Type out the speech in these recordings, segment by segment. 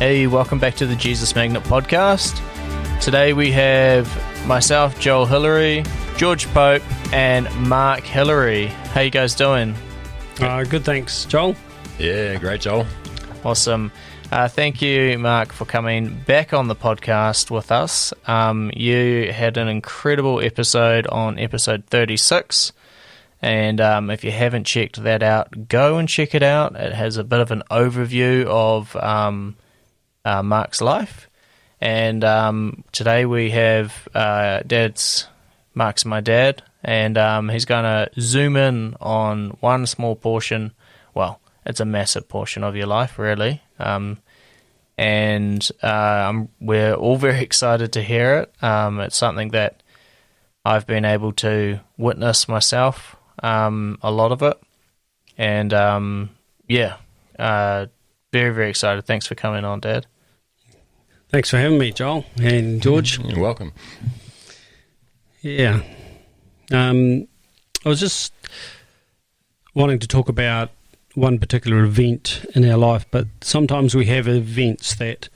Hey, welcome back to the Jesus Magnet podcast. Today we have myself, Joel Hillary, George Pope, and Mark Hillary. How you guys doing? Good, thanks, Joel. Yeah, great, Joel. Awesome. Thank you, Mark, for coming back on the podcast with us. You had an incredible episode on episode 36. And if you haven't checked that out, go and check it out. It has a bit of an overview of Mark's life. And today we have Mark's my dad, and he's going to zoom in on one small portion. Well, it's a massive portion of your life, really. And we're all very excited to hear it. It's something that I've been able to witness myself. A lot of it, and very, very excited. Thanks for coming on, Dad. Thanks for having me, Joel and George. You're welcome. Yeah, I was just wanting to talk about one particular event in our life, but sometimes we have events that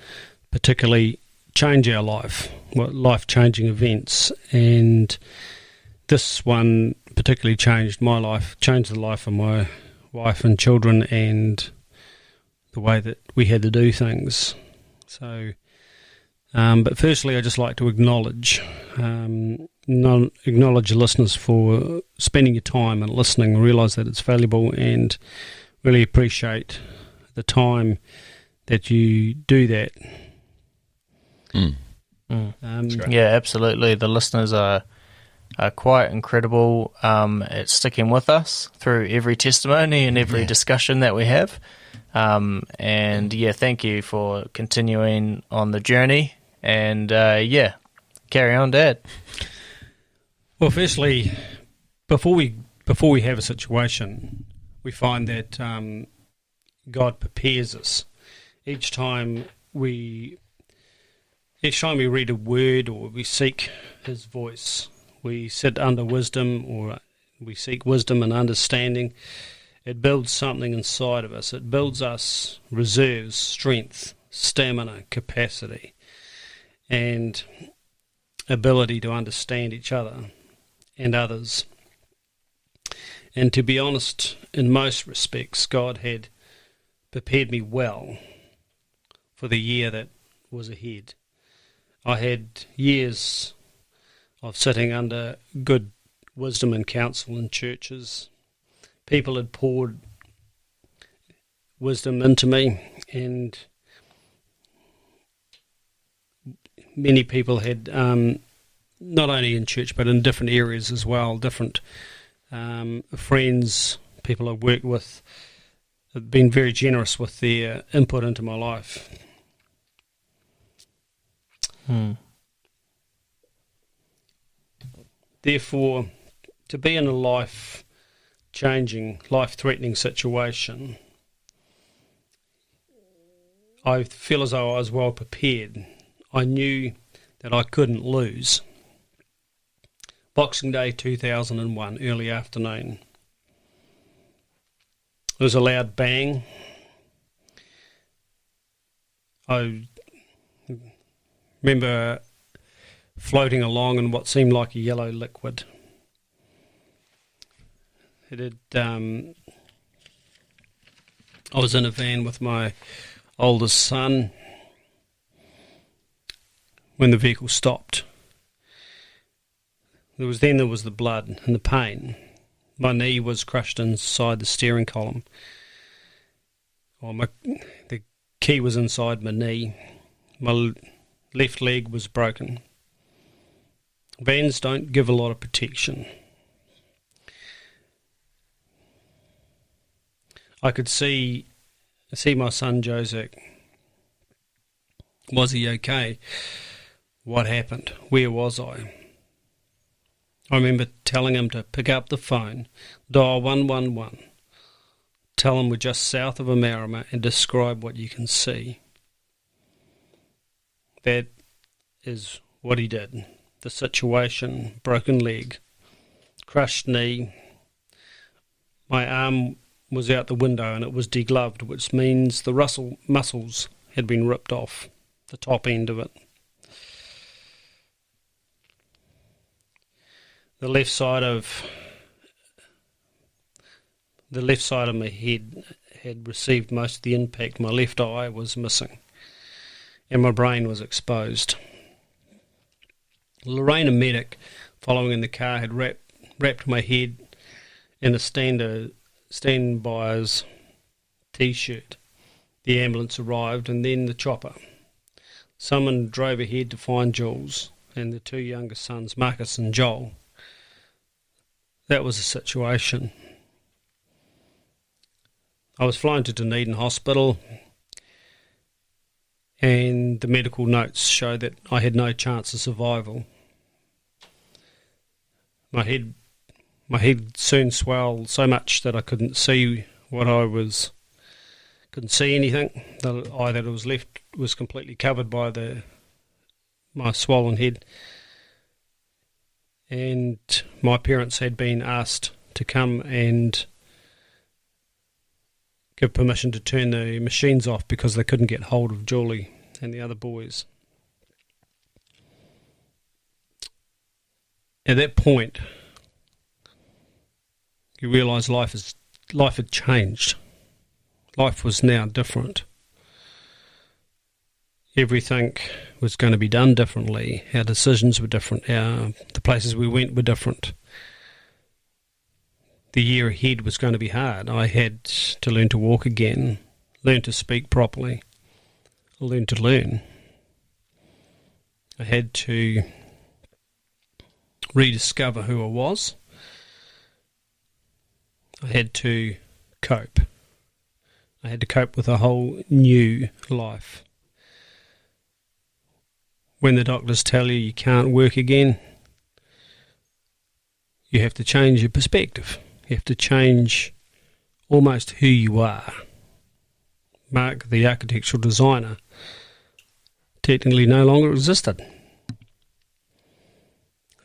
particularly change our life, life-changing events, and this one particularly changed my life, changed the life of my wife and children and the way that we had to do things. So, but firstly, I'd just like to acknowledge the listeners for spending your time and listening, and realise that it's valuable, and really appreciate the time that you do that. Yeah, absolutely. The listeners are quite incredible at sticking with us through every testimony and every discussion that we have. And thank you for continuing on the journey. And carry on, Dad. Well, firstly, before we have a situation, we find that God prepares us. Each time we read a word or we seek His voice, we sit under wisdom, or we seek wisdom and understanding. It builds something inside of us. It builds us reserves, strength, stamina, capacity, and ability to understand each other and others. And to be honest, in most respects, God had prepared me well for the year that was ahead. I had years of sitting under good wisdom and counsel in churches. People had poured wisdom into me, and many people had, not only in church but in different areas as well, different friends, people I've worked with, have been very generous with their input into my life. Therefore, to be in a life-changing, life-threatening situation, I feel as though I was well prepared. I knew that I couldn't lose. Boxing Day 2001, early afternoon. There was a loud bang. I remember floating along in what seemed like a yellow liquid. I was in a van with my oldest son when the vehicle stopped. There was the blood and the pain. My knee was crushed inside the steering column. The key was inside my knee. My left leg was broken. Vans don't give a lot of protection. I could see my son Joseph. Was he okay? What happened? Where was I? I remember telling him to pick up the phone, dial 111, tell him we're just south of Amarama, and describe what you can see. That is what he did. The situation: broken leg, crushed knee. My arm was out the window and it was degloved, which means the muscles had been ripped off, the top end of it. The left side of my head had received most of the impact. My left eye was missing, and my brain was exposed. Lorraine, a medic following in the car, had wrapped my head in a standby's T-shirt. The ambulance arrived, and then the chopper. Someone drove ahead to find Jules and the two younger sons, Marcus and Joel. That was the situation. I was flown to Dunedin Hospital, and the medical notes showed that I had no chance of survival. My head soon swelled so much that I couldn't see couldn't see anything. The eye that was left was completely covered by my swollen head. And my parents had been asked to come and give permission to turn the machines off because they couldn't get hold of Julie and the other boys. At that point, you realise life had changed. Life was now different. Everything was going to be done differently. Our decisions were different. The places we went were different. The year ahead was going to be hard. I had to learn to walk again, learn to speak properly, learn to learn. I had to rediscover who I was. I had to cope. I had to cope with a whole new life. When the doctors tell you can't work again, you have to change your perspective. You have to change almost who you are. Mark, the architectural designer, technically no longer existed.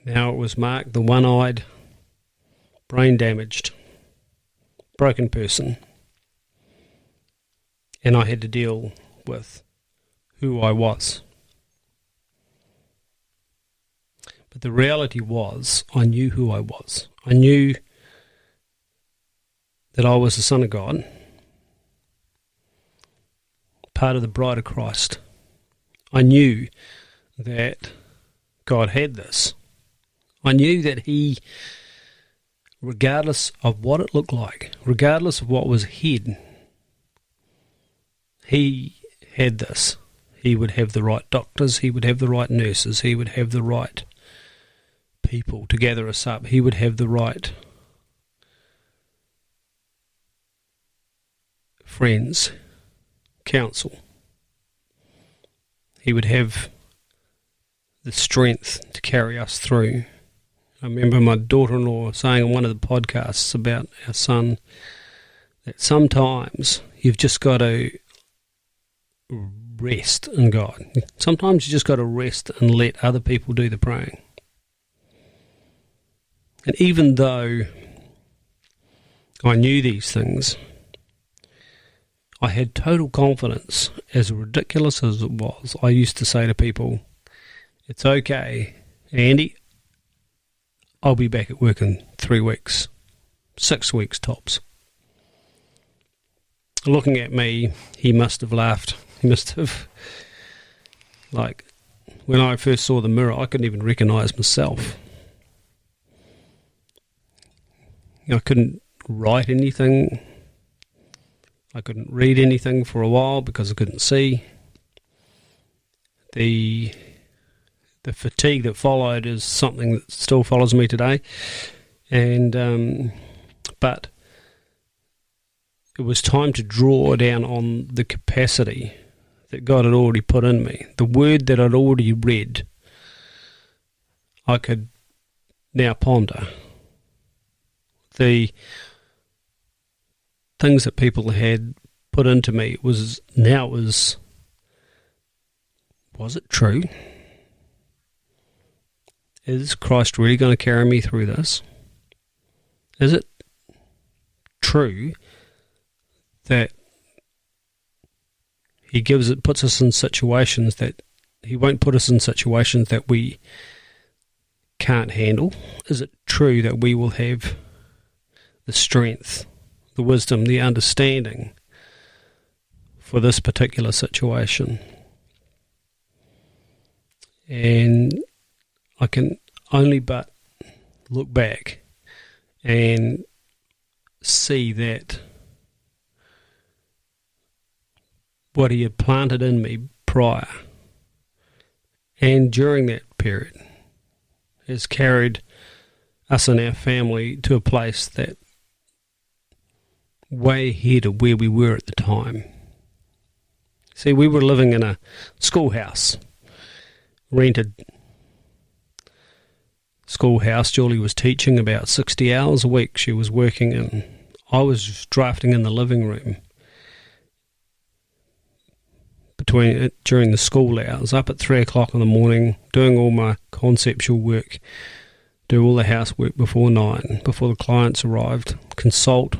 Now it was Mark, the one-eyed, brain-damaged, broken person. And I had to deal with who I was. But the reality was, I knew who I was. I knew that I was the Son of God, part of the bride of Christ. I knew that God had this. I knew that He, regardless of what it looked like, regardless of what was hid, He had this. He would have the right doctors, He would have the right nurses, He would have the right people to gather us up, He would have the right friends, counsel. He would have the strength to carry us through. I remember my daughter-in-law saying on one of the podcasts about our son that sometimes you've just got to rest in God. Sometimes you just got to rest and let other people do the praying. And even though I knew these things, I had total confidence. As ridiculous as it was, I used to say to people, it's okay, Andy, I'll be back at work in 3 weeks, 6 weeks tops. Looking at me, he must have laughed. He must have, like, when I first saw the mirror, I couldn't even recognise myself. I couldn't write anything. I couldn't read anything for a while because I couldn't see. The fatigue that followed is something that still follows me today. And but it was time to draw down on the capacity that God had already put in me. The word that I'd already read, I could now ponder. The things that people had put into me was it true? Is Christ really going to carry me through this? Is it true that He puts us in situations that He won't put us in situations that we can't handle. Is it true that we will have the strength, the wisdom, the understanding for this particular situation? And I can only but look back and see that what He had planted in me prior and during that period has carried us and our family to a place that way ahead of where we were at the time. See, we were living in a schoolhouse, rented schoolhouse. Julie was teaching about 60 hours a week. She was working, and I was drafting in the living room during the school hours, up at 3 o'clock in the morning, doing all my conceptual work, do all the housework before 9, before the clients arrived, consult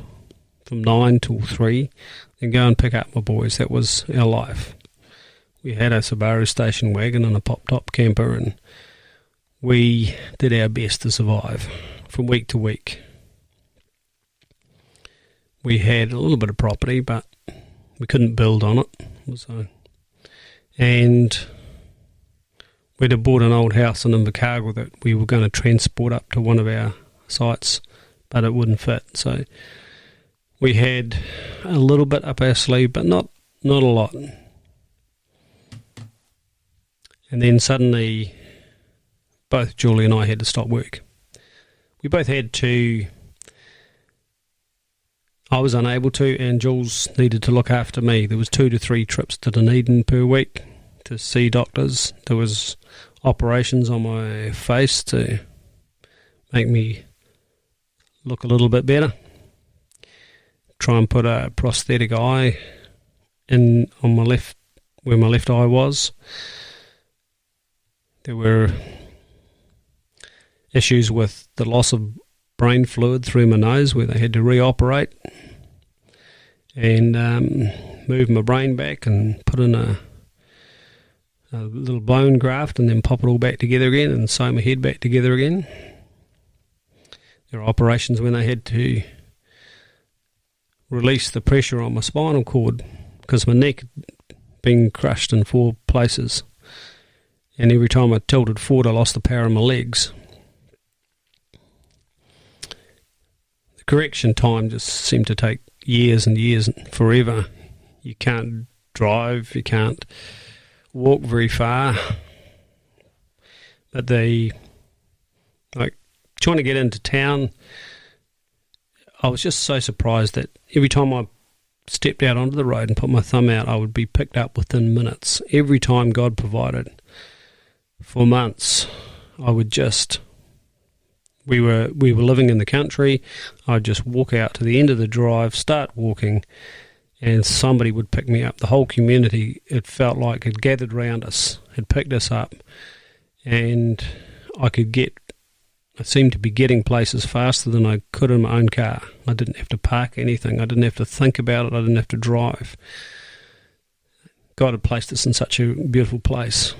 from 9 till 3, then go and pick up my boys. That was our life. We had a Subaru station wagon and a pop-top camper, and we did our best to survive from week to week. We had a little bit of property, but we couldn't build on it. And we'd have bought an old house in Invercargill that we were going to transport up to one of our sites, but it wouldn't fit. So we had a little bit up our sleeve, but not a lot. And then suddenly, both Julie and I had to stop work. We both had to. I was unable to, and Jules needed to look after me. There was 2 to 3 trips to Dunedin per week to see doctors. There was operations on my face to make me look a little bit better. Try and put a prosthetic eye in on my left, where my left eye was. There were issues with the loss of brain fluid through my nose, where they had to reoperate and move my brain back and put in a little bone graft and then pop it all back together again and sew my head back together again. There were operations when they had to release the pressure on my spinal cord because my neck had been crushed in 4 places, and every time I tilted forward I lost the power of my legs. The correction time just seemed to take years and years and forever. You can't drive, you can't walk very far. But trying to get into town, I was just so surprised that every time I stepped out onto the road and put my thumb out, I would be picked up within minutes. Every time God provided. For months, we were living in the country. I'd just walk out to the end of the drive, start walking, and somebody would pick me up. The whole community, it felt like, had gathered round us, had picked us up, and I seemed to be getting places faster than I could in my own car. I didn't have to park anything. I didn't have to think about it. I didn't have to drive. God had placed us in such a beautiful place.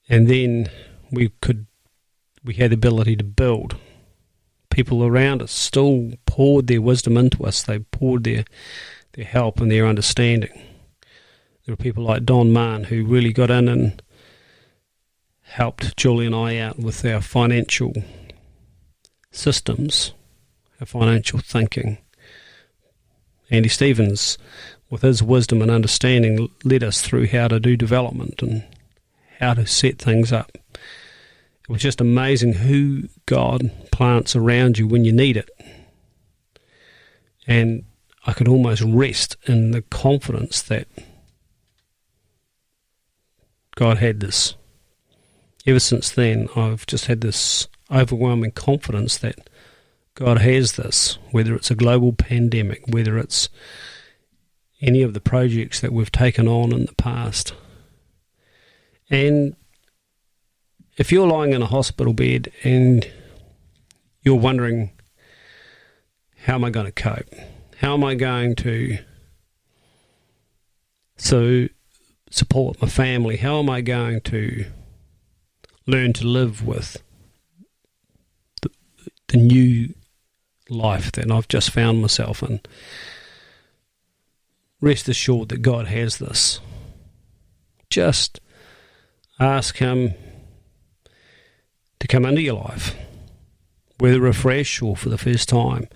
And then we had the ability to build. People around us still poured their wisdom into us. They poured their help and their understanding. There were people like Don Mann who really got in and helped Julie and I out with our financial systems, our financial thinking. Andy Stevens, with his wisdom and understanding, led us through how to do development and how to set things up. It was just amazing who God plants around you when you need it. And I could almost rest in the confidence that God had this. Ever since then, I've just had this overwhelming confidence that God has this, whether it's a global pandemic, whether it's any of the projects that we've taken on in the past. And if you're lying in a hospital bed and you're wondering, how am I going to cope? How am I going to to support my family? How am I going to learn to live with the new life that I've just found myself in? Rest assured that God has this. Just ask Him to come into your life, whether afresh or for the first time,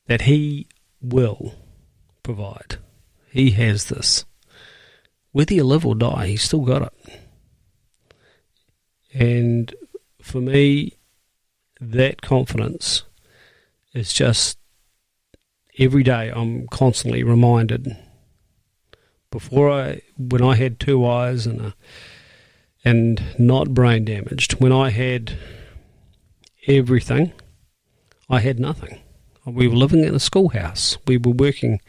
that He will provide. He has this. Whether you live or die, He's still got it. And for me, that confidence is just, every day I'm constantly reminded. When I had 2 eyes and not brain damaged, when I had everything, I had nothing. We were living in a schoolhouse. We were working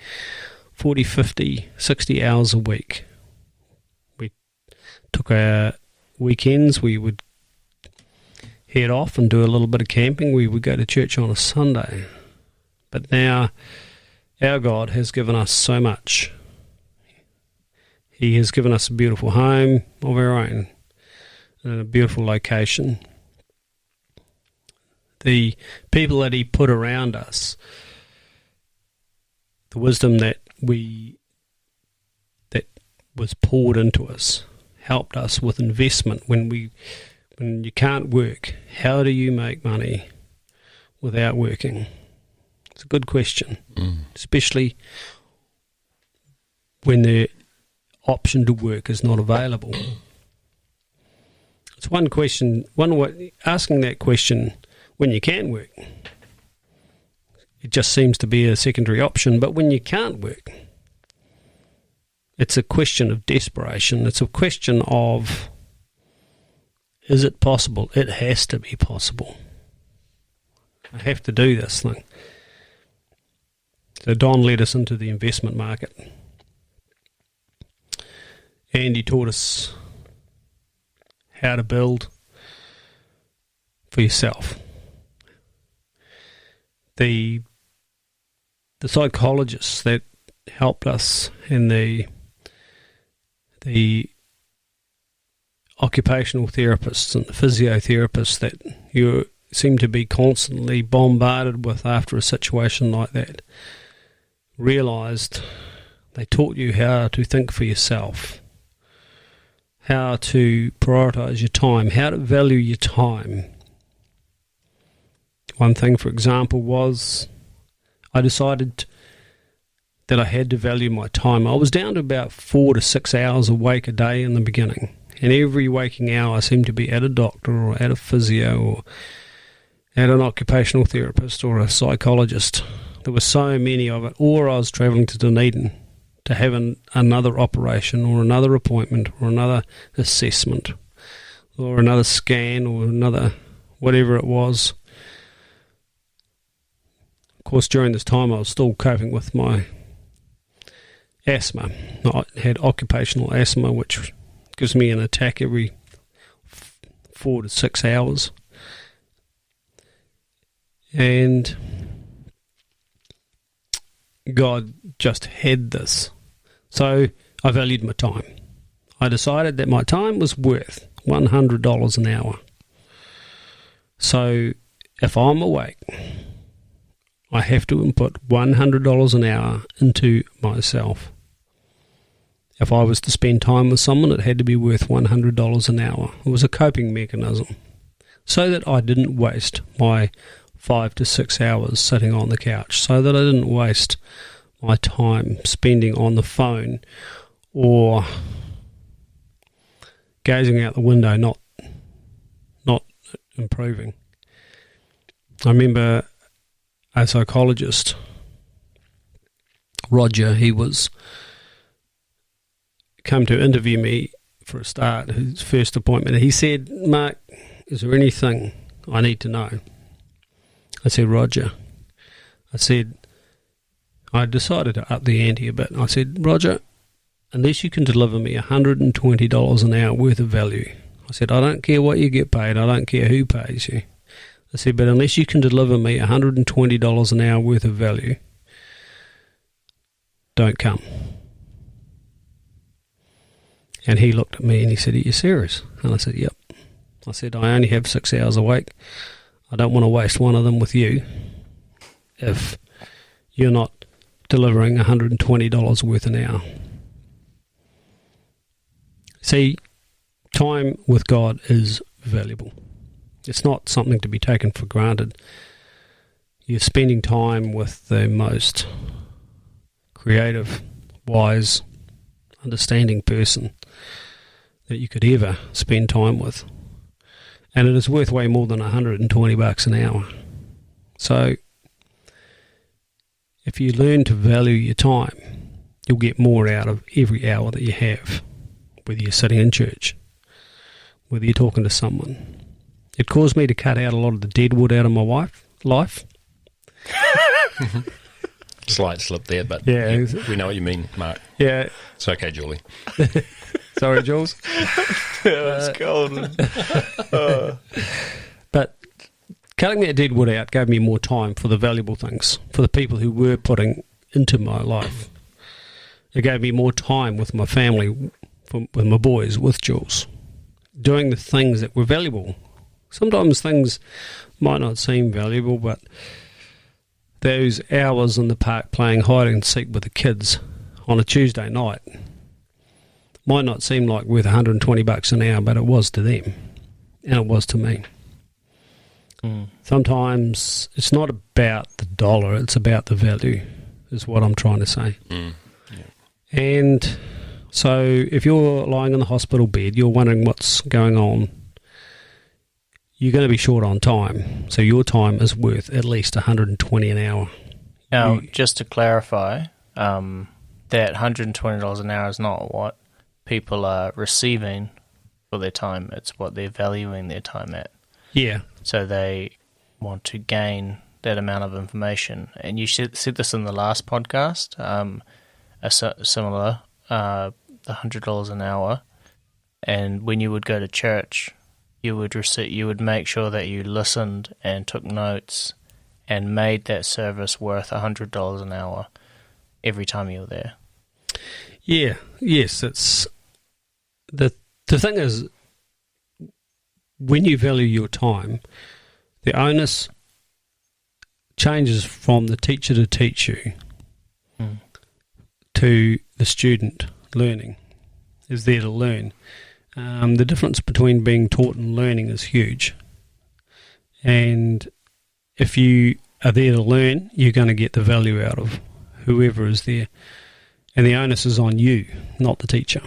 40, 50, 60 hours a week. We took our weekends, we would head off and do a little bit of camping. We would go to church on a Sunday. But now our God has given us so much. He has given us a beautiful home of our own in a beautiful location. The people that He put around us, the wisdom that was poured into us, helped us with investment when you can't work. How do you make money without working? It's a good question, especially when the option to work is not available. It's one question. Asking that question when you can work, it just seems to be a secondary option. But when you can't work, it's a question of desperation. It's a question of, is it possible? It has to be possible. I have to do this thing. So Don led us into the investment market. And he taught us how to build for yourself. The psychologists that helped us and the occupational therapists and the physiotherapists that you seem to be constantly bombarded with after a situation like that, realised they taught you how to think for yourself, how to prioritise your time, how to value your time. One thing, for example, was I decided that I had to value my time. I was down to about 4 to 6 hours awake a day in the beginning, and every waking hour I seemed to be at a doctor or at a physio or at an occupational therapist or a psychologist. There were so many of it, or I was travelling to Dunedin to have another operation or another appointment or another assessment or another scan or another whatever it was. Of course, during this time I was still coping with my asthma. I had occupational asthma, which gives me an attack every 4 to 6 hours. And God just had this. So I valued my time. I decided that my time was worth $100 an hour. So if I'm awake, I have to input $100 an hour into myself. If I was to spend time with someone, it had to be worth $100 an hour. It was a coping mechanism so that I didn't waste my 5 to 6 hours sitting on the couch, so that I didn't waste my time spending on the phone or gazing out the window, not improving. I remember a psychologist, Roger, he was come to interview me for a start, his first appointment. He said, "Mark, is there anything I need to know?" I said, "Roger." I decided to up the ante a bit. I said, "Roger, unless you can deliver me $120 an hour worth of value," I said, "I don't care what you get paid. I don't care who pays you." I said, "But unless you can deliver me $120 an hour worth of value, don't come." And he looked at me and he said, "Are you serious?" And I said, "Yep." I said, "I only have 6 hours awake. I don't want to waste one of them with you if you're not delivering $120 worth an hour." See, time with God is valuable. It's not something to be taken for granted. You're spending time with the most creative, wise, understanding person that you could ever spend time with. And it is worth way more than $120 an hour. So, if you learn to value your time, you'll get more out of every hour that you have, whether you're sitting in church, whether you're talking to someone. It caused me to cut out a lot of the deadwood out of my life. Slight slip there, but yeah, we know what you mean, Mark. Yeah. It's okay, Julie. Sorry, Jules. It's cold. But cutting that deadwood out gave me more time for the valuable things, for the people who were putting into my life. It gave me more time with my family, with my boys, with Jules, doing the things that were valuable. Sometimes things might not seem valuable, but those hours in the park playing hide and seek with the kids on a Tuesday night might not seem like worth $120 an hour, but it was to them, and it was to me. Sometimes it's not about the dollar, it's about the value, is what I'm trying to say. Yeah. And so if you're lying in the hospital bed, you're wondering what's going on, you're going to be short on time. So your time is worth at least $120 an hour. Now, just to clarify, that $120 an hour is not what people are receiving for their time. It's what they're valuing their time at. Yeah. So they want to gain that amount of information. And you said this in the last podcast, similar, the $100 an hour. And when you would go to church, you would make sure that you listened and took notes and made that service worth $100 an hour every time you were there. Yeah. Yes. It's the thing is, when you value your time, the onus changes from the teacher to teach you to the student learning, is there to learn. The difference between being taught and learning is huge. And if you are there to learn, you're going to get the value out of whoever is there. And the onus is on you, not the teacher.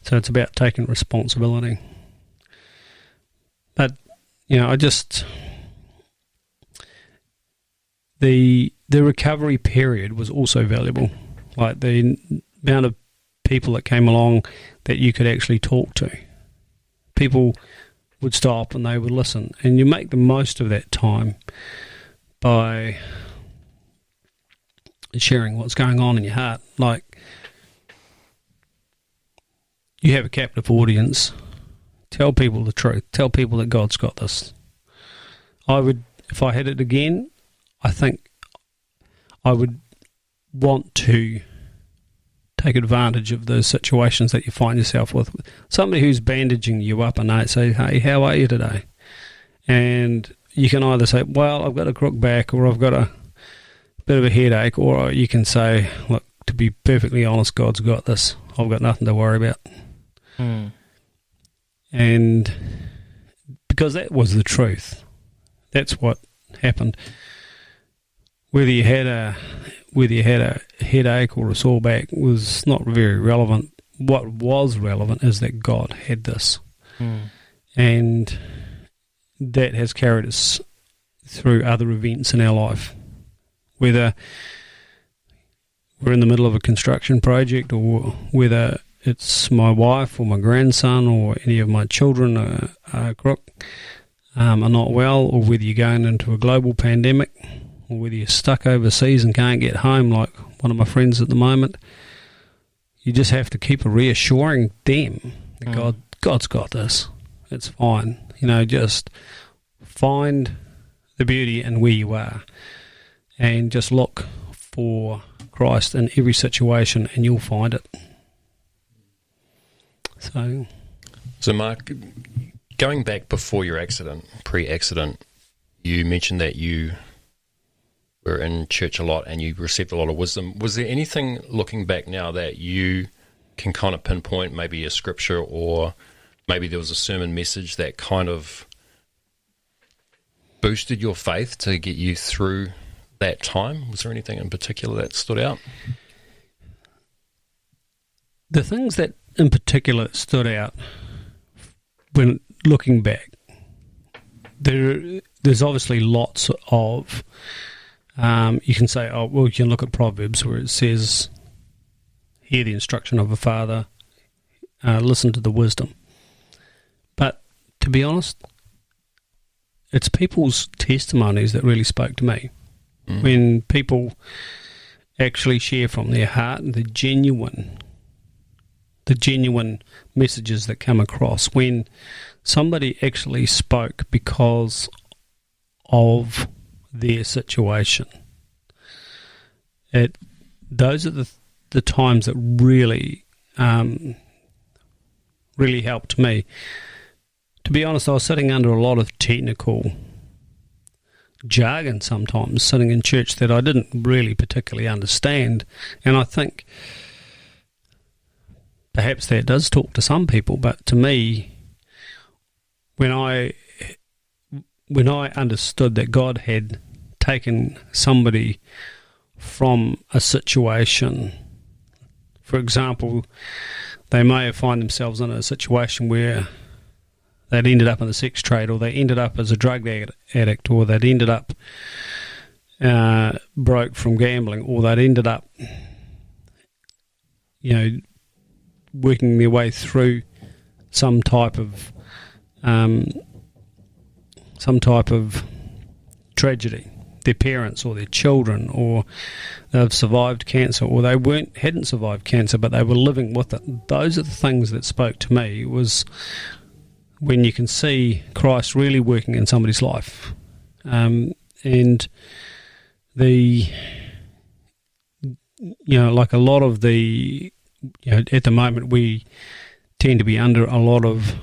So it's about taking responsibility. But, the recovery period was also valuable. Like the amount of people that came along that you could actually talk to. People would stop and they would listen. And you make the most of that time by sharing what's going on in your heart. Like, you have a captive audience. Tell people the truth. Tell people that God's got this. If I had it again, I think I would want to take advantage of those situations that you find yourself with. Somebody who's bandaging you up and they say, "Hey, how are you today?" And you can either say, "Well, I've got a crook back," or "I've got a bit of a headache," or you can say, "Look, to be perfectly honest, God's got this. I've got nothing to worry about." And because that was the truth. That's what happened. Whether you had a headache or a sore back was not very relevant. What was relevant is that God had this. And that has carried us through other events in our life. Whether we're in the middle of a construction project, or whether it's my wife or my grandson or any of my children are crook, are not well, or whether you're going into a global pandemic, or whether you're stuck overseas and can't get home like one of my friends at the moment, you just have to keep reassuring them that God's got this. It's fine. Just find the beauty in where you are and just look for Christ in every situation and you'll find it. So, Mark, going back before your accident, pre-accident, you mentioned that you were in church a lot and you received a lot of wisdom. Was there anything, looking back now, that you can kind of pinpoint, maybe a scripture or maybe there was a sermon message that kind of boosted your faith to get you through that time? Was there anything in particular that stood out? The things that in particular stood out when looking back, there's obviously lots of, you can say, oh, well, you can look at Proverbs where it says, hear the instruction of a father, listen to the wisdom. But to be honest, it's people's testimonies that really spoke to me. When people actually share from their heart and the genuine messages that come across, when somebody actually spoke because of their situation. Those are the times that really really helped me. To be honest, I was sitting under a lot of technical jargon sometimes, sitting in church that I didn't really particularly understand, and I think perhaps that does talk to some people, but to me, when I understood that God had taken somebody from a situation, for example, they may have found themselves in a situation where they'd ended up in the sex trade, or they ended up as a drug addict, or they'd ended up broke from gambling, or they'd ended up, working their way through some type of tragedy. Their parents or their children, or they've survived cancer, or they hadn't survived cancer, but they were living with it. Those are the things that spoke to me, was when you can see Christ really working in somebody's life. And like a lot of the, at the moment we tend to be under a lot of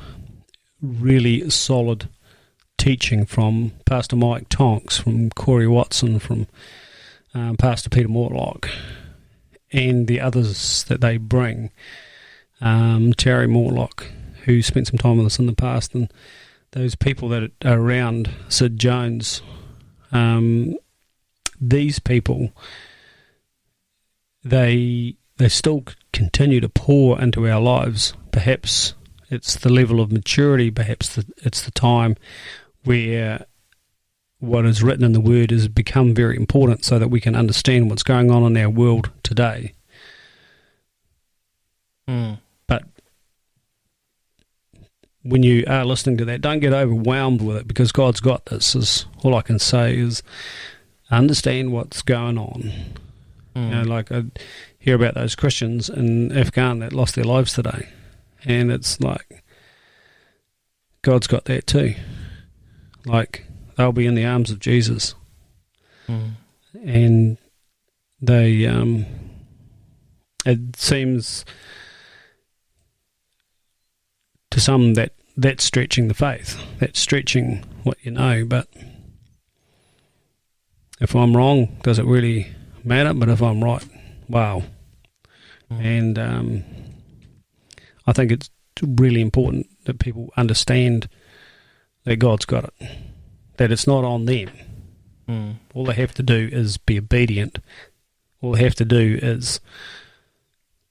really solid teaching from Pastor Mike Tonks, from Corey Watson, from Pastor Peter Mortlock, and the others that they bring, Terry Mortlock, who spent some time with us in the past, and those people that are around, Sid Jones, these people, they still continue to pour into our lives. Perhaps it's the level of maturity, perhaps it's the time where what is written in the Word has become very important so that we can understand what's going on in our world today. But when you are listening to that, don't get overwhelmed with it, because God's got this. Is all I can say is understand what's going on. Like I hear about those Christians in Afghan that lost their lives today, and it's like God's got that too. Like they'll be in the arms of Jesus, and they it seems to some that's stretching the faith, that's stretching what you know. But if I'm wrong, does it really matter? But if I'm right, wow. And I think it's really important that people understand that God's got it, that it's not on them. All they have to do is be obedient. All they have to do is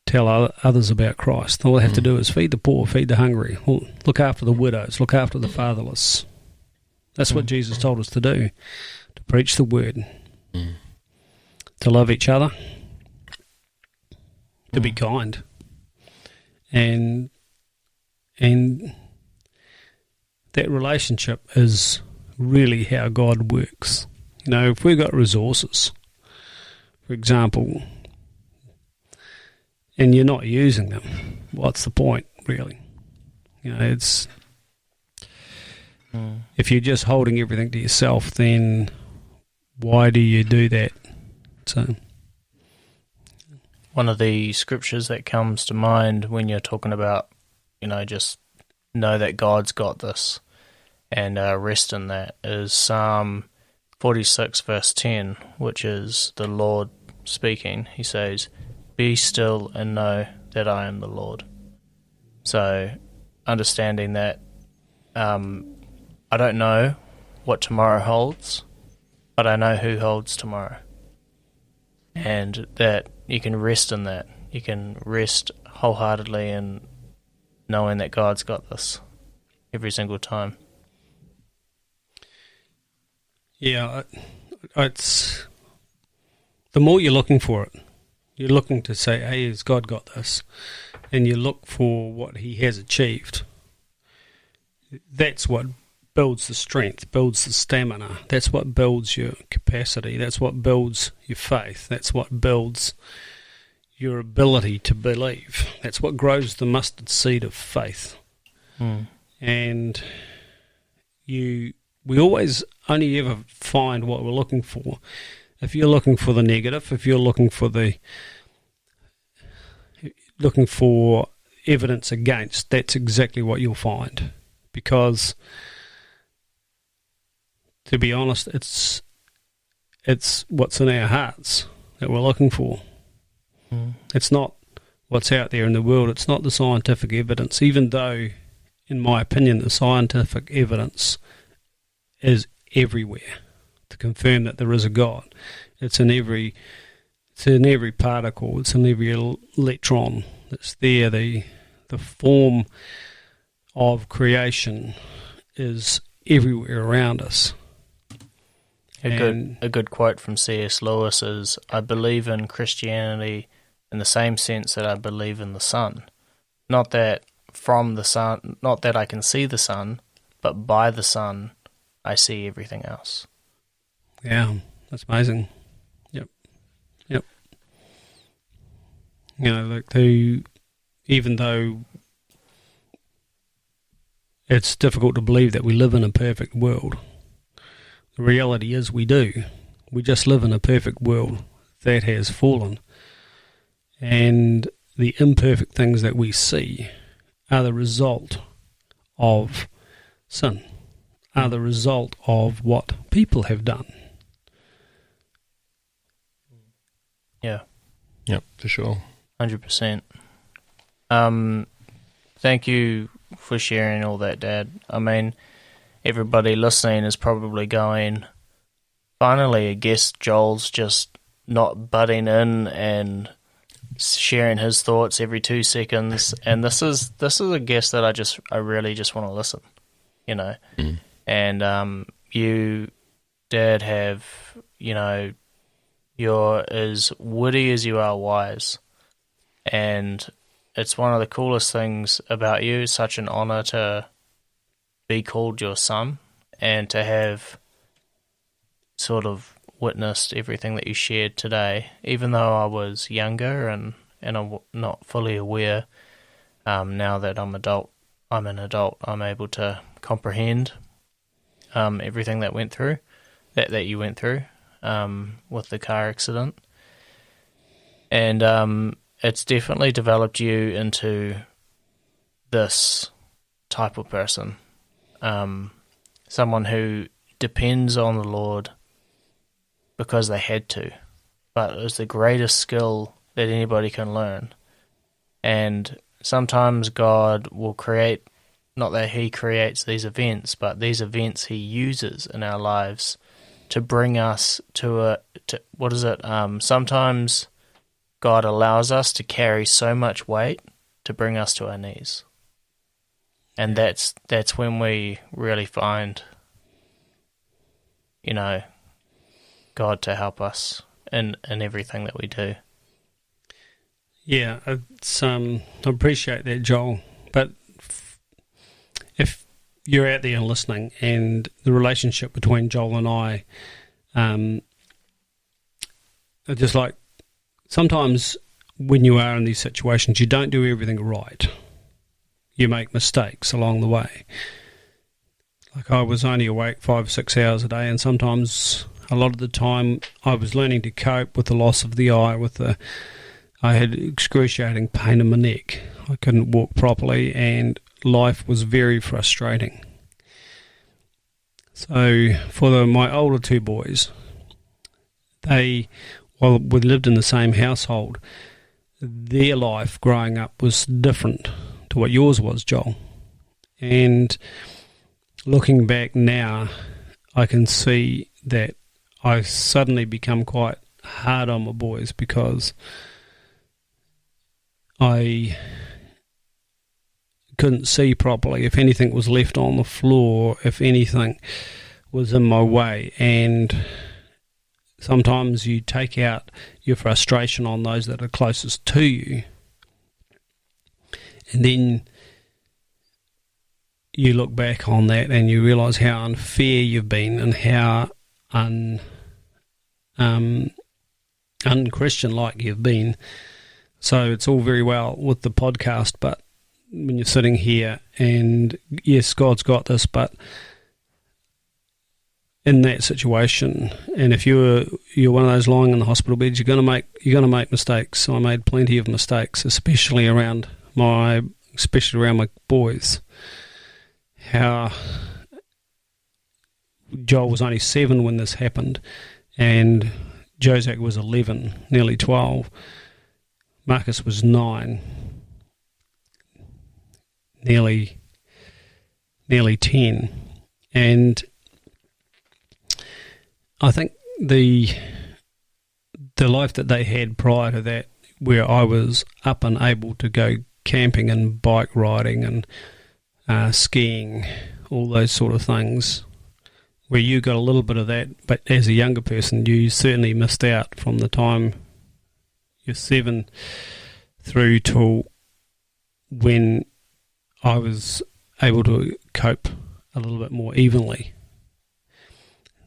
tell others about Christ. All they have to do is feed the poor, feed the hungry, look after the widows, look after the fatherless. That's what Jesus told us to do, to preach the word, to love each other, to be kind, and that relationship is really how God works. If we've got resources, for example, and you're not using them, what's the point, really? It's if you're just holding everything to yourself, then why do you do that? So, one of the scriptures that comes to mind when you're talking about just know that God's got this and rest in that, is Psalm 46 verse 10, which is the Lord speaking. He says, "Be still and know that I am the Lord." So understanding that I don't know what tomorrow holds, but I know who holds tomorrow. And that you can rest in that. You can rest wholeheartedly in knowing that God's got this every single time. Yeah, it's the more you're looking for it, you're looking to say, hey, has God got this? And you look for what he has achieved. That's what builds the strength, builds the stamina. That's what builds your capacity. That's what builds your faith. That's what builds your ability to believe. That's what grows the mustard seed of faith. And we always only ever find what we're looking for. If you're looking for the negative, if you're looking for evidence against, that's exactly what you'll find. Because, to be honest, it's what's in our hearts that we're looking for. It's not what's out there in the world. It's not the scientific evidence, even though, in my opinion, the scientific evidence is everywhere to confirm that there is a God. It's in every particle. It's in every electron that's there. The form of creation is everywhere around us. A good quote from C.S. Lewis is, "I believe in Christianity in the same sense that I believe in the sun. Not that from the sun, not that I can see the sun, but by the sun I see everything else." Yeah, that's amazing. Yep. Even though it's difficult to believe that we live in a perfect world, the reality is we do. We just live in a perfect world that has fallen. And the imperfect things that we see are the result of sin, are the result of what people have done. Yeah. Yep, for sure. 100%. Thank you for sharing all that, Dad. I mean, everybody listening is probably going, finally, I guess Joel's just not butting in and sharing his thoughts every 2 seconds. And this is a guest that I really just want to listen, And you, Dad, have, you're as witty as you are wise. And it's one of the coolest things about you. It's such an honor to be called your son and to have sort of witnessed everything that you shared today. Even though I was younger and I'm not fully aware, now that I'm an adult, I'm able to comprehend everything that you went through with the car accident. And it's definitely developed you into this type of person. Someone who depends on the Lord because they had to, but it was the greatest skill that anybody can learn. And sometimes God will create, not that he creates these events, but these events he uses in our lives to bring us sometimes God allows us to carry so much weight to bring us to our knees. And that's when we really find, God to help us in everything that we do. Yeah, I appreciate that, Joel. But if you're out there listening and the relationship between Joel and I, just like sometimes when you are in these situations, you don't do everything right. You make mistakes along the way. Like I was only awake 5 or 6 hours a day, and sometimes a lot of the time I was learning to cope with the loss of the eye. I had excruciating pain in my neck. I couldn't walk properly, and life was very frustrating. So for my older two boys, we lived in the same household, their life growing up was different to what yours was, Joel. And looking back now, I can see that I suddenly become quite hard on my boys because I couldn't see properly if anything was left on the floor, if anything was in my way. And sometimes you take out your frustration on those that are closest to you, and then you look back on that and you realise how unfair you've been and how unchristian-like you've been. So it's all very well with the podcast, but when you're sitting here and yes, God's got this, but in that situation, and if you're one of those lying in the hospital beds, you're going to make mistakes. I made plenty of mistakes, especially around my boys. How Joel was only 7 when this happened, and Joseph was 11, nearly 12. Marcus was 9, nearly 10, and I think the life that they had prior to that, where I was up and able to go camping and bike riding and skiing, all those sort of things, where you got a little bit of that, but as a younger person you certainly missed out from the time you're 7 through till when I was able to cope a little bit more evenly.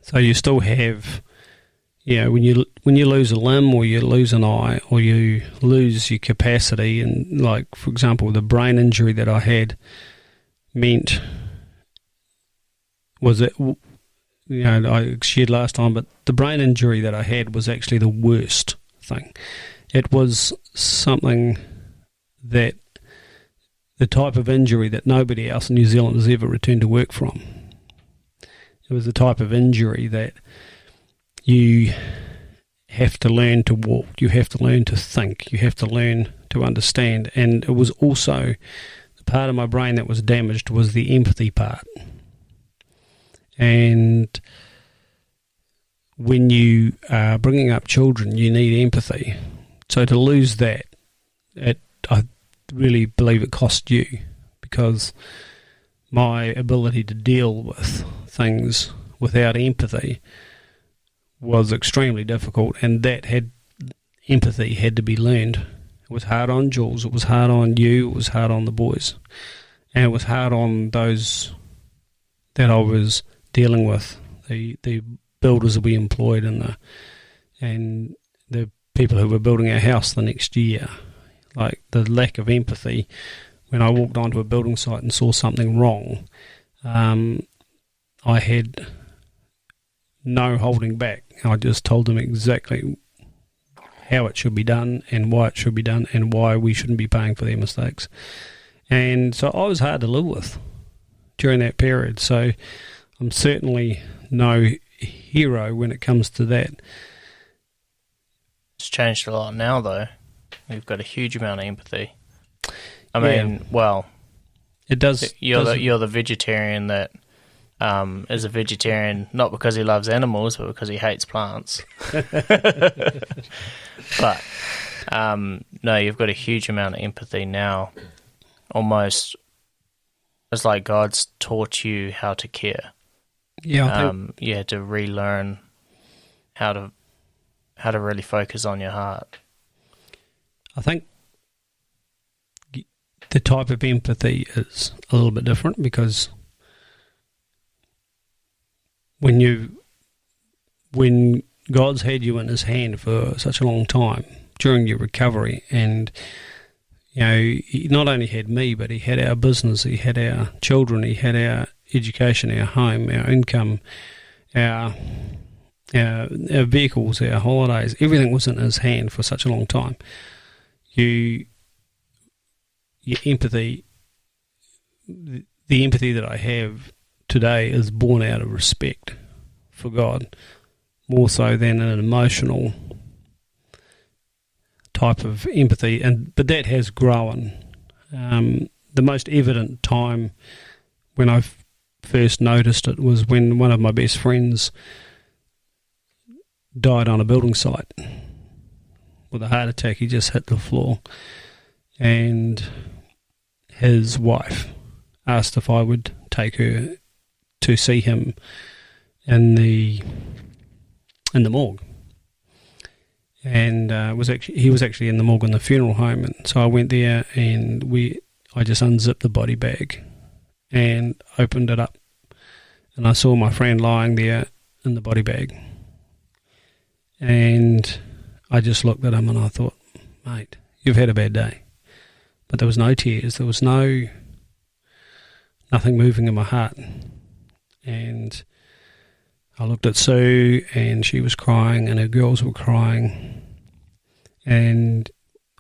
So you still have, when you lose a limb or you lose an eye or you lose your capacity, and like for example the brain injury that I had I shared last time, but the brain injury that I had was actually the worst thing. It was something that the type of injury that nobody else in New Zealand has ever returned to work from. It was the type of injury that you have to learn to walk, you have to learn to think, you have to learn to understand. And it was also the part of my brain that was damaged was the empathy part. And when you are bringing up children, you need empathy. So to lose that, I really believe it cost you, because my ability to deal with things without empathy was extremely difficult, and empathy had to be learned. It was hard on Jules, it was hard on you, it was hard on the boys, and it was hard on those that I was dealing with, the builders that we employed and the people who were building our house the next year. Like the lack of empathy when I walked onto a building site and saw something wrong, I had no holding back. I just told them exactly how it should be done and why it should be done and why we shouldn't be paying for their mistakes. And so I was hard to live with during that period. So I'm certainly no hero when it comes to that. It's changed a lot now, though. You've got a huge amount of empathy. I mean, well, it does. You're the vegetarian that is a vegetarian not because he loves animals, but because he hates plants. But no, you've got a huge amount of empathy now. Almost, it's like God's taught you how to care. Yeah, you had to relearn how to really focus on your heart. I think the type of empathy is a little bit different, because when God's had you in his hand for such a long time during your recovery, and he not only had me, but he had our business, he had our children, he had our education, our home, our income, our vehicles, our holidays, everything was in his hand for such a long time. You your empathy, the empathy that I have today is born out of respect for God, more so than an emotional type of empathy. But that has grown. The most evident time when I first noticed it was when one of my best friends died on a building site with a heart attack. He just hit the floor, and his wife asked if I would take her to see him in the morgue. And he was actually in the morgue in the funeral home, and so I went there, and I just unzipped the body bag and opened it up, and I saw my friend lying there in the body bag, and I just looked at him and I thought, mate, you've had a bad day. But there was no tears, there was nothing moving in my heart. And I looked at Sue, and she was crying, and her girls were crying, and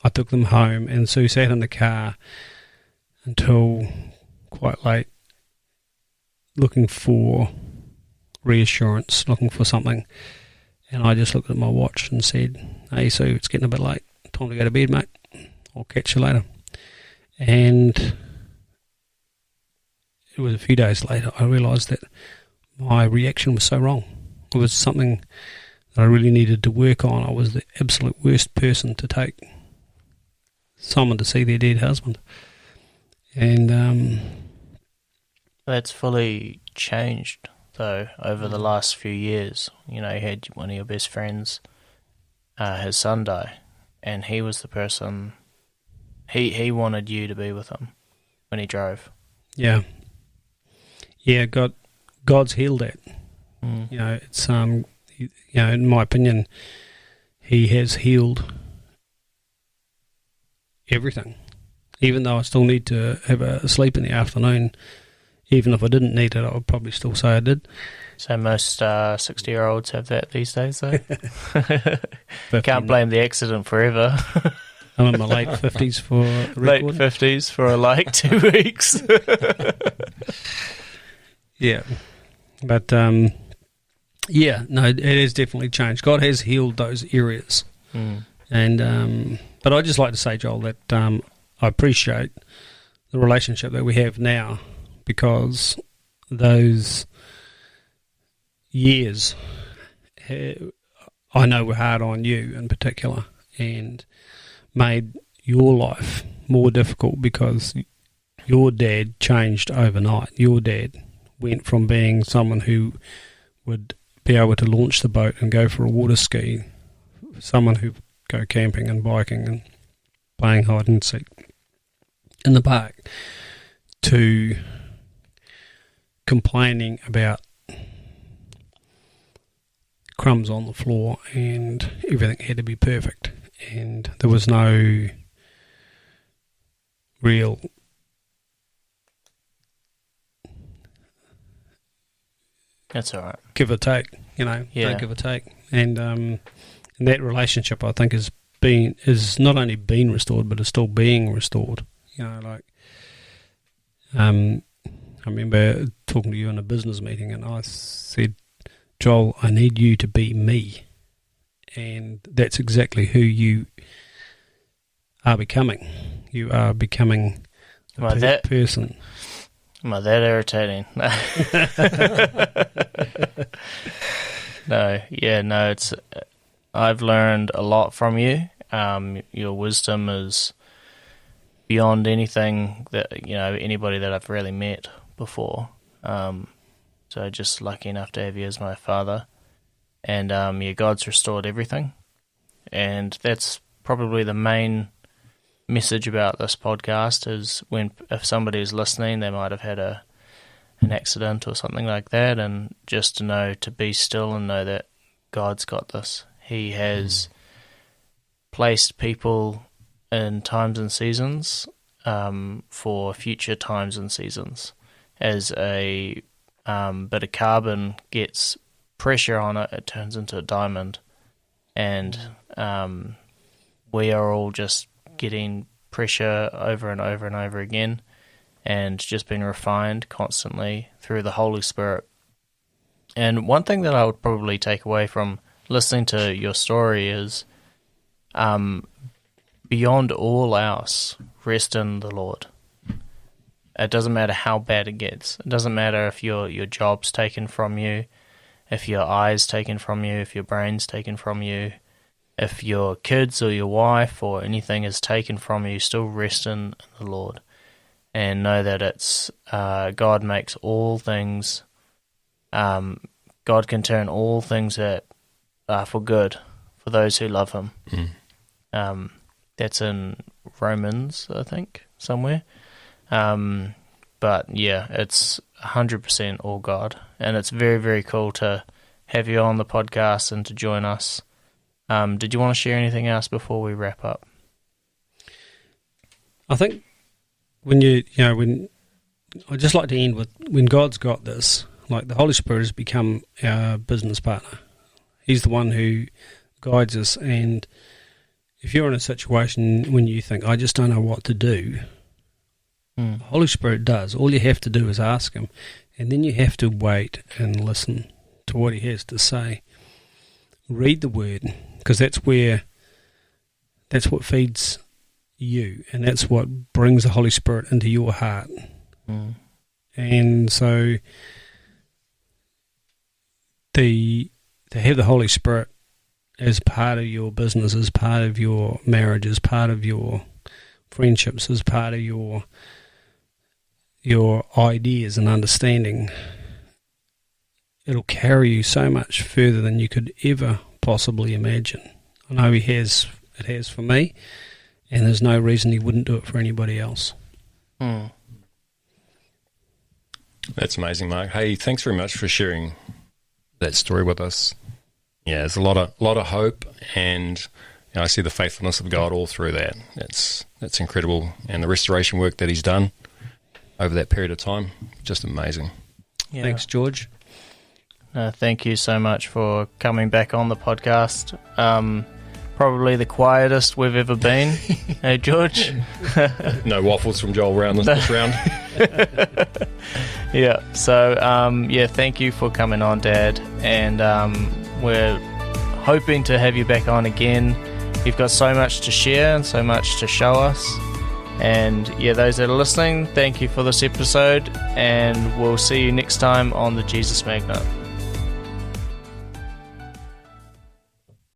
I took them home, and Sue sat in the car until quite late, looking for reassurance, looking for something. And I just looked at my watch and said, hey Sue, it's getting a bit late, time to go to bed, mate, I'll catch you later. And it was a few days later I realised that my reaction was so wrong. It was something that I really needed to work on. I was the absolute worst person to take someone to see their dead husband. And that's fully changed, though, over the last few years. You know, you had one of your best friends, his son die, and he was the person, he wanted you to be with him when he drove. Yeah. Yeah, God's healed that. You know, it's in my opinion, He has healed everything. Even though I still need to have a sleep in the afternoon, even if I didn't need it, I would probably still say I did. So most 60-year-olds have that these days, though. Can't blame the accident forever. I'm in my late 50s for the late record. 50s for like 2 weeks. Yeah. But, yeah, no, it has definitely changed. God has healed those areas. And but I'd just like to say, Joel, that I appreciate the relationship that we have now, because those years I know were hard on you in particular, and made your life more difficult because your dad changed overnight. Your dad went from being someone who would be able to launch the boat and go for a water ski, someone who would go camping and biking and playing hide and seek in the park, to complaining about crumbs on the floor and everything had to be perfect, and there was no real That's all right. give or take, you know, Yeah. no give or take, and that relationship, I think, is not only been restored, but is still being restored. You know, like I remember talking to you in a business meeting, and I said, Joel, I need you to be me, and that's exactly who you are becoming. You are becoming a person. Am I that irritating? No, it's. I've learned a lot from you. Your wisdom is beyond anything that anybody that I've really met before. So just lucky enough to have you as my father, and God's restored everything, and that's probably the main message about this podcast is if somebody is listening, they might have had an accident or something like that, and just to know to be still and know that God's got this. He has placed people in times and seasons for future times and seasons. As a bit of carbon gets pressure on it, it turns into a diamond, and we are all just getting pressure over and over and over again, and just been refined constantly through the Holy Spirit. And one thing that I would probably take away from listening to your story is, beyond all else, rest in the Lord. It doesn't matter how bad it gets. It doesn't matter if your job's taken from you, if your eyes taken from you, if your brain's taken from you, if your kids or your wife or anything is taken from you, still rest in the Lord. And know that it's God makes all things, God can turn all things that for good for those who love Him. That's in Romans, I think, somewhere. But yeah, it's 100% all God, and it's very, very cool to have you on the podcast and to join us. Did you want to share anything else before we wrap up? I think when I just like to end with, when God's got this, like the Holy Spirit has become our business partner. He's the one who guides us, and if you're in a situation when you think, I just don't know what to do, the Holy Spirit does. All you have to do is ask Him, and then you have to wait and listen to what He has to say. Read the Word, because that's what feeds you, and that's what brings the Holy Spirit into your heart. And so to have the Holy Spirit as part of your business, as part of your marriage, as part of your friendships, as part of your ideas and understanding, it'll carry you so much further than you could ever possibly imagine. I know it has for me, and there's no reason He wouldn't do it for anybody else. That's amazing, Mark. Hey, thanks very much for sharing that story with us. Yeah, there's a lot of hope, and I see the faithfulness of God all through that. That's incredible, and the restoration work that He's done over that period of time, just amazing. Yeah. Thanks, George. Thank you so much for coming back on the podcast. Probably the quietest we've ever been. Hey, George? No waffles from Joel round this round. Yeah, so, thank you for coming on, Dad. And we're hoping to have you back on again. You've got so much to share and so much to show us. And, those that are listening, thank you for this episode. And we'll see you next time on the Jesus Magnet.